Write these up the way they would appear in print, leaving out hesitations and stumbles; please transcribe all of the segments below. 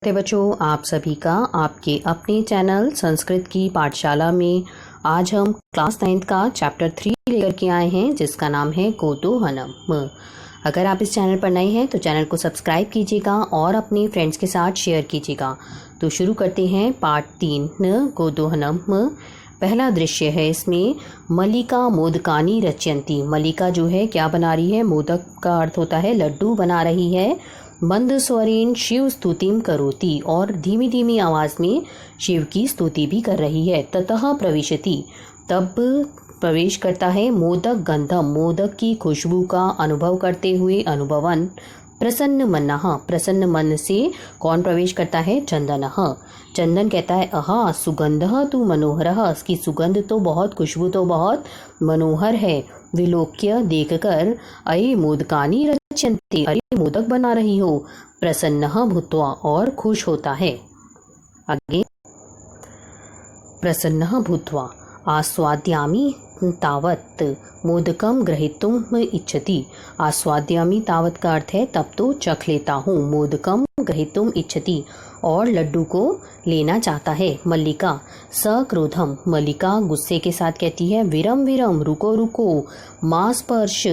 नमस्ते बच्चों, आप सभी का आपके अपने चैनल संस्कृत की पाठशाला में आज हम क्लास 9 का चैप्टर 3 लेकर के आए हैं, जिसका नाम है गोदोहनम। अगर आप इस चैनल पर नए हैं तो चैनल को सब्सक्राइब कीजिएगा और अपने फ्रेंड्स के साथ शेयर कीजिएगा। तो शुरू करते हैं पार्ट 3 गोदोहनम। पहला दृश्य है इसमें मल्लिका मोदकानी रचयंती। मल्लिका जो है क्या बना रही है? मोदक का अर्थ होता है लड्डू बना रही है। मंद स्वरेन शिव स्तुतिम करोति, और धीमी धीमी आवाज में शिव की स्तुति भी कर रही है। ततः प्रविशति, तब प्रवेश करता है। मोदक गंधम, मोदक की खुशबू का अनुभव करते हुए अनुभवन। प्रसन्न मनः, प्रसन्न मन से कौन प्रवेश करता है? चंदनः, चंदन कहता है अहा सुगंधः तु मनोहरः, इसकी सुगंध तो बहुत, खुशबू तो बहुत मनोहर है। विलोक्य, देखकर, अये मोदकानी रचयन्ते, अरे मोदक बना रही हो। प्रसन्नः भूत्वा, और खुश होता है। आगे, प्रसन्नः भूत्वा आस्वाद्यामि तावत् मोदकम ग्रहीतुम इच्छति। आस्वाद्यामि तावत् का अर्थ है तब तो चख लेता हूँ। मोदकम ग्रहीतुम इच्छति, और लड्डू को लेना चाहता है। मल्लिका सक्रोधम, मल्लिका गुस्से के साथ कहती है विरम विरम, रुको रुको, मां स्पर्श,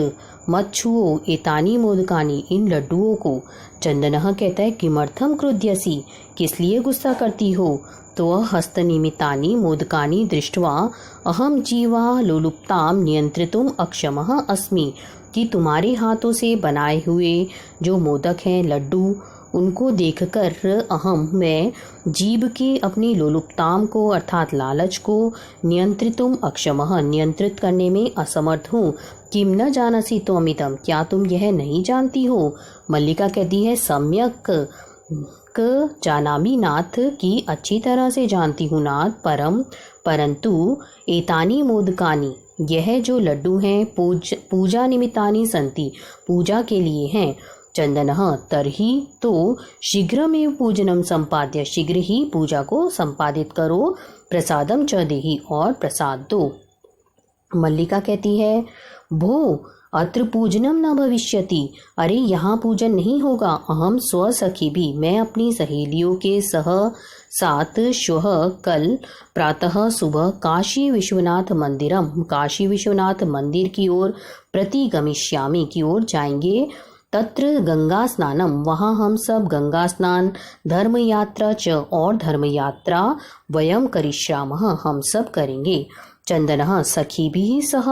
मत छुओ, एतानी मोदकानी, इन लड्डुओं को। चंदनः कहता है किमर्थम क्रुध्यसि, किस लिए गुस्सा करती हो? तो हस्तनिमितानि मोदकानि दृष्ट्वा अहम जीवा लोलुप्ताम नियंत्रितुम अक्षमः अस्मि, कि तुम्हारे हाथों से बनाए हुए जो मोदक हैं, लड्डू, उनको देखकर अहम, मैं, जीव के अपनी लोलुपताम को अर्थात लालच को, नियंत्रितुम अक्षमः, नियंत्रित करने में असमर्थ हूँ। किम न जानसी तो अमितम, क्या तुम यह नहीं जानती हो? मल्लिका कहती है सम्यक जानामि नाथ, की अच्छी तरह से जानती हूँ नाथ। परंतु एतानी मोदकानी, यह जो लड्डू हैं पूजा निमित्तानि संति, पूजा के लिए हैं। चंदनः तर्हि, तो शीघ्रमेव पूजनम संपाद्य, शीघ्र ही पूजा को संपादित करो। प्रसादम च देहि, और प्रसाद दो। मल्लिका कहती है भो अत्र पूजनम न भविष्यति, अरे यहाँ पूजन नहीं होगा। अहम स्वसखी भी, मैं अपनी सहेलियों के साथ श्वः, कल प्रातः सुबह काशी विश्वनाथ मंदिरम, काशी विश्वनाथ मंदिर की ओर प्रतिगमिष्यामि, की ओर जाएंगे। तत्र गंगा स्नानम, वहाँ हम सब गंगा स्नान, धर्म यात्रा च, और धर्म यात्रा, वयम करिष्यामः, हम सब करेंगे। चंदनः सखी भी सह,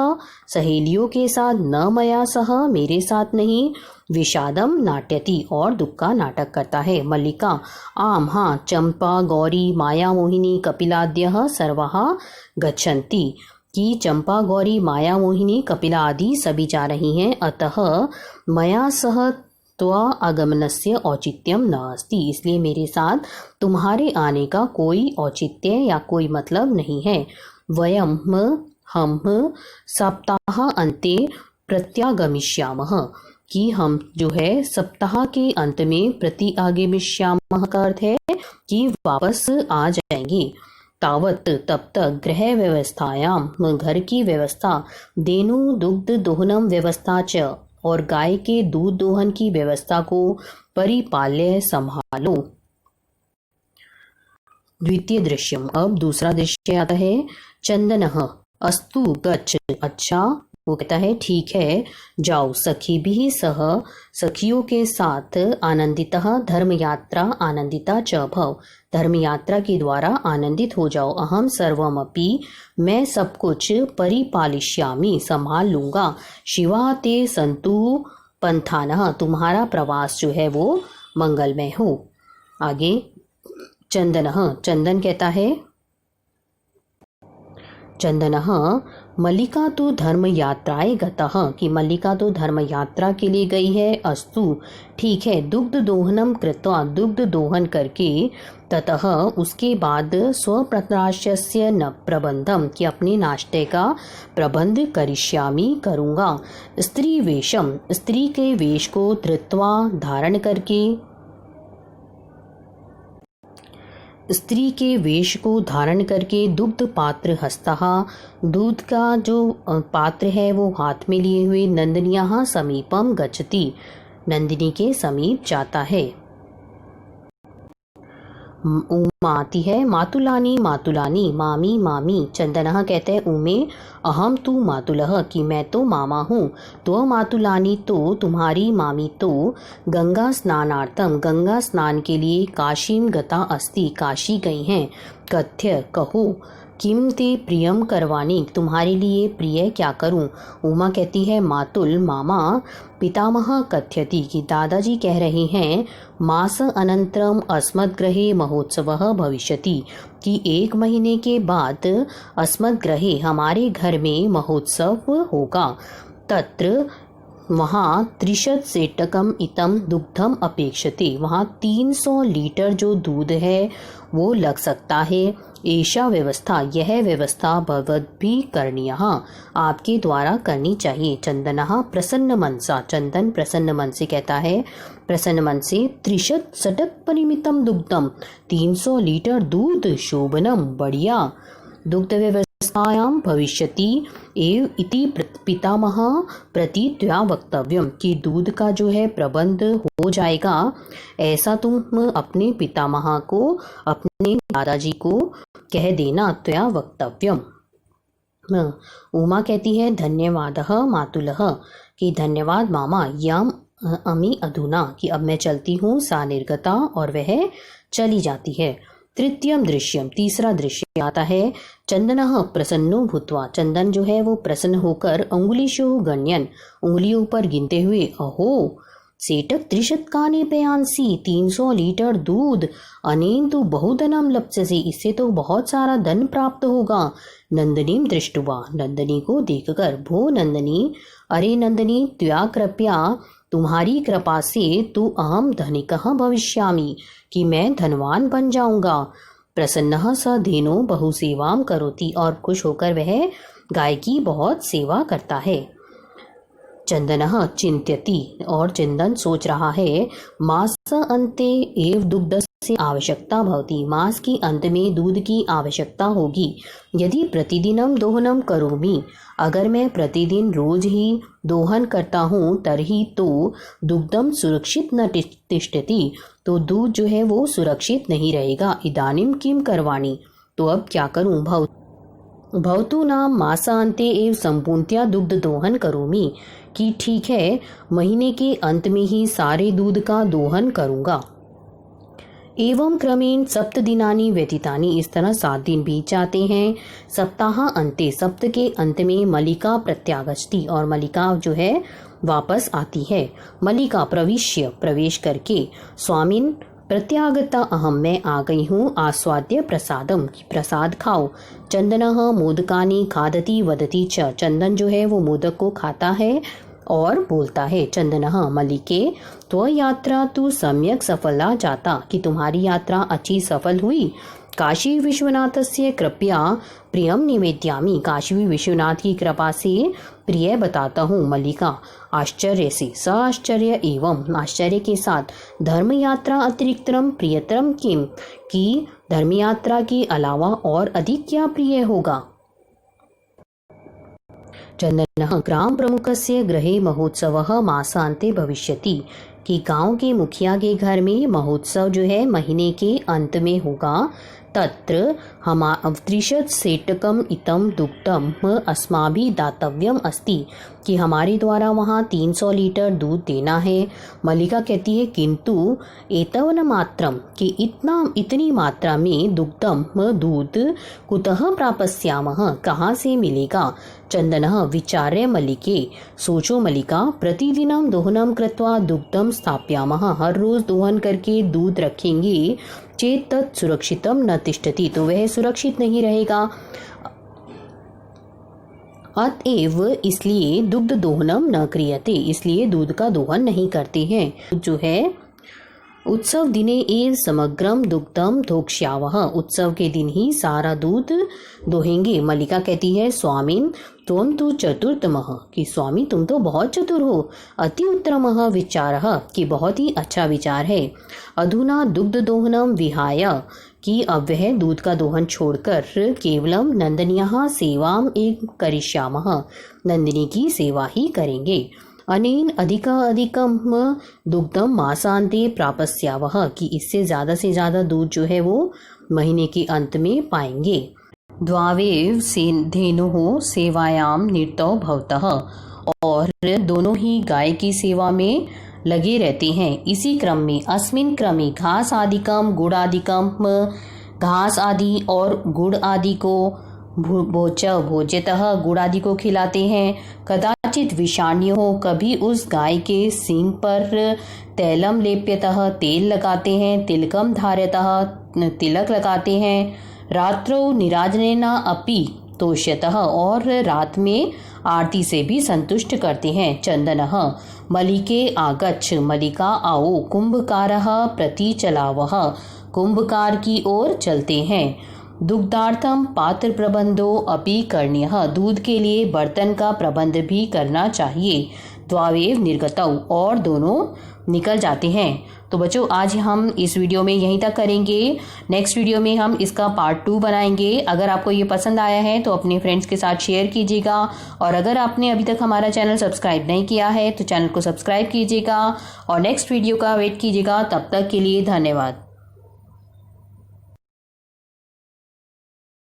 सहेलियों के साथ, न मया सह, मेरे साथ नहीं। विषादम नाट्यति, और दुख का नाटक करता है। मल्लिका आम हाँ, चंपा गौरी माया मोहिनी कपिलाद्यः सर्वः गच्छन्ति, कि चंपा गौरी माया मोहिनी कपिला आदि सभी जा रही हैं। अतः मया सह त्वा आगमनस्य औचित्यम न अस्ति, इसलिए मेरे साथ तुम्हारे आने का कोई औचित्य या कोई मतलब नहीं है। वयम, हम, सप्ताह अन्ते प्रत्यागमिष्यामः, कि हम जो है सप्ताह के अंत में प्रत्यागमिष्यामः का अर्थ है कि वापस आ जाएंगे। तावत, तब तक, गृह व्यवस्थायाम, घर की व्यवस्था, धेनु दुग्ध दोहनम व्यवस्था च, और गाय के दूध दोहन की व्यवस्था को परिपाल्य, संभालो। द्वितीय दृश्यम, अब दूसरा दृश्य आता है। चंदनः अस्तु गच्छ, अच्छा, वो कहता है ठीक है जाओ। सखी भी सह, सखियों के साथ, आनंदितः धर्म यात्रा आनंदिता च भव, धर्म यात्रा के द्वारा आनंदित हो जाओ। अहम सर्वमपि, मैं सब कुछ, परिपालिष्यामि, संभाल लूंगा। शिवा ते संतु पंथानः, तुम्हारा प्रवास जो है वो मंगलमय हो। आगे, चंदनः, चंदन कहता है चंदनः मल्लिका तो धर्म यात्राए गतः, कि मल्लिका तो धर्म यात्रा के लिए गई है। अस्तु ठीक है, दुग्ध दोहनम कृत्वा, दुग्ध दोहन करके, ततः उसके बाद, स्वप्रत्राशस्य न प्रबंधम, कि अपने नाश्ते का प्रबंध करिष्यामि, करूँगा। स्त्री वेशम, स्त्री के वेश को, धृत्वा, धारण करके, स्त्री के वेश को धारण करके, दुग्ध पात्र हस्तः, दूध का जो पात्र है वो हाथ में लिए हुए, नंदिन्याः समीपम गच्छति, नंदिनी के समीप जाता है। उमा आती है, मातुलानी मातुलानी, मामी मामी। चंदनः कहते हैं उमे, अहम तु मातुलः कि मैं तो मामा हूँ। तो मातुलानी तो तुम्हारी मामी तो गंगा स्नानार्थम गंगा स्नान के लिए काशीम गता अस्ति काशी गई हैं। कथ्य कहो, किम ते प्रियम करवानी तुम्हारे लिए प्रिय क्या करूं। उमा कहती है मातुल मामा, पितामह कथ्यति कि दादाजी कह रहे हैं, मास अनंतरम अस्मद्गृहे महोत्सवः भविष्यति कि 1 महीने के बाद अस्मद्गृहे हमारे घर में महोत्सव होगा। तत्र वहाँ 30 सेटकम इतम दुग्धम अपेक्षते, वहाँ 300 लीटर जो दूध है वो लग सकता है। ऐसा व्यवस्था, यह व्यवस्था भवद्भिः करणीयः आपके द्वारा करनी चाहिए। चंदनः प्रसन्न मनसा, चंदन प्रसन्न मन से कहता है, प्रसन्न मन से 30 सटक परिमितम दुग्धम 300 लीटर दूध शोभनम बढ़िया दुग्ध व्यवस्थायां भविष्यति एव इति पितामह प्रति त्वया वक्तव्यम कि दूध का जो है प्रबंध हो जाएगा, ऐसा तुम अपने पितामह को, अपने दादाजी को कह देना। त्वया वक्तव्यम। उमा कहती है धन्यवादः मातुलः कि धन्यवाद मामा, यम अमी अधुना कि अब मैं चलती हूँ। सा निर्गता और वह चली जाती है। तृतीयम दृश्यम, तीसरा दृश्य आता है, चंदनः प्रसन्नो भूत्वा, चंदन जो है वो प्रसन्न होकर अंगुलीषु गण्यन उंगलियों पर गिनते हुए, अहो सेटक 30 काने पयांसी 300 लीटर दूध, अनेन तो बहुधनम लप्स्यसि इससे तो बहुत सारा धन प्राप्त होगा। नंदनीम दृष्टवा, नंदनी को देखकर, भो नंदनी, अरे नंदनी, त्वया कृपया तुम्हारी कृपा से तु अहम धनिकः भविष्यामि कि मैं धनवान बन जाऊंगा। प्रसन्नः स धेनो बहु सेवाम करोति और खुश होकर वह गाय की बहुत सेवा करता है। चंदनः चिंत्यति और चंदन सोच रहा है, मास अन्ते एव दुग्धस्य आवश्यकता भवति, मास की अंत में दूध की आवश्यकता होगी। यदि प्रतिदिनम दोहनम करोमि, अगर मैं प्रतिदिन रोज ही दोहन करता हूँ, तरही तो दुग्धम सुरक्षित न तिष्ठति, तो दूध जो है वो सुरक्षित नहीं रहेगा। इदानीम किम करवाणी, तो अब क्या करूँ। भवतु नाम मासान्ते एव संपूर्णतया दुग्ध दोहन करोमि कि ठीक है, महीने के अंत में ही सारे दूध का दोहन करूँगा। एवं क्रमेण 7 दिनानि व्यतीतानि, इस तरह 7 दिन बीत जाते हैं। सप्ताह अंते, सप्ताह के अंत में मलिका प्रत्यागच्छति और मलिका जो है वापस आती है। मलिका प्रविश्य प्रवेश करके, स्वामिन प्रत्यागता अहम मैं आ गई हूँ, आस्वाद्य प्रसादम प्रसाद खाओ। चंदनः मोदकानि खादति वदति च, चंदन जो है वो मोदक को खाता है और बोलता है। चंदनः मलिके तो यात्रा तु सम्यक सफला जाता कि तुम्हारी यात्रा अच्छी सफल हुई। काशी विश्वनाथस्य कृपया प्रियम निवेद्यामि, काशी विश्वनाथ की कृपा से प्रिय बताता हूँ। मल्लिका आश्चर्य से, स आश्चर्य एवं आश्चर्य के साथ, धर्म यात्रा अतिरिक्तम प्रियतरम किम कि धर्म यात्रा के अलावा और अधिक क्या प्रिय होगा। चंदनः ग्राम प्रमुखस्य गृहे महोत्सवः मासान्ते भविष्यति कि गांव के मुखिया के घर में महोत्सव जो है महीने के अंत में होगा। तत्र हमा 30 सेटकम इतम दुग्धम अस्माभिः दातव्यम अस्ति कि हमारे द्वारा वहाँ 300 लीटर दूध देना है। मल्लिका कहती है किंतु एतवन मात्रम कि इतनी मात्रा में दुग्धम दूध कुतः प्राप्स्यामः कहाँ से मिलेगा। चंदनः विचार्य मल्लिके, सोचो मल्लिका, प्रतिदिनम दोहनम कृत्वा दुग्धम स्थापयामः, हर रोज दोहन करके दूध रखेंगे। चेत तत् सुरक्षितम न तिष्ठति, तो वह सुरक्षित नहीं रहेगा। अतएव इसलिए दुग्ध दोहनम न क्रियते, इसलिए दूध का दोहन नहीं करते हैं। जो है उत्सव दिने एव समग्रम दुग्धम धोक्ष्यावः, उत्सव के दिन ही सारा दूध दोहेंगे। मल्लिका कहती है स्वामिन त्वं तु चतुर्थमः कि स्वामी तुम तो बहुत चतुर हो। अति उत्तमः विचारः कि बहुत ही अच्छा विचार है। अधुना दुग्ध दोहनम विहाय कि अब वह दूध का दोहन छोड़कर केवलम नंदन्याः सेवाम एक करिष्यामः, नंदिनी की सेवा ही करेंगे। अनेन अधिकम दुग्धम मासांते प्रापस्यावः कि इससे ज़्यादा से ज़्यादा दूध जो है वो महीने के अंत में पाएंगे। द्वावेव धेनुः सेवायां निरतौ भवतः और दोनों ही गाय की सेवा में लगे रहते हैं। इसी क्रम में अस्मिन् क्रमे घास आदिकम गुड़ आदिकम घास आदि और गुड़ आदि को भोज्यतः गुड़ आदि को खिलाते हैं। कदाचित विषाण्यो हो कभी उस गाय के सींग पर तैलम लेप्यतः तेल लगाते हैं, तिलकम धार्यतः तिलक लगाते हैं। रात्रौ निराजनेना अपि तोष्यतः और रात में आरती से भी संतुष्ट करते हैं। चंदनः मलिके आगच्छ मलिका आओ कुंभकारः प्रति चलावः कुंभकार की ओर चलते हैं। दुग्धार्थम पात्र प्रबंधो अपि करणीयः दूध के लिए बर्तन का प्रबंध भी करना चाहिए। द्वावेव निर्गतौ और दोनों निकल जाते हैं। तो बच्चों आज हम इस वीडियो में यहीं तक करेंगे। नेक्स्ट वीडियो में हम इसका पार्ट 2 बनाएंगे। अगर आपको ये पसंद आया है तो अपने फ्रेंड्स के साथ शेयर कीजिएगा और अगर आपने अभी तक हमारा चैनल सब्सक्राइब नहीं किया है तो चैनल को सब्सक्राइब कीजिएगा और नेक्स्ट वीडियो का वेट कीजिएगा। तब तक के लिए धन्यवाद।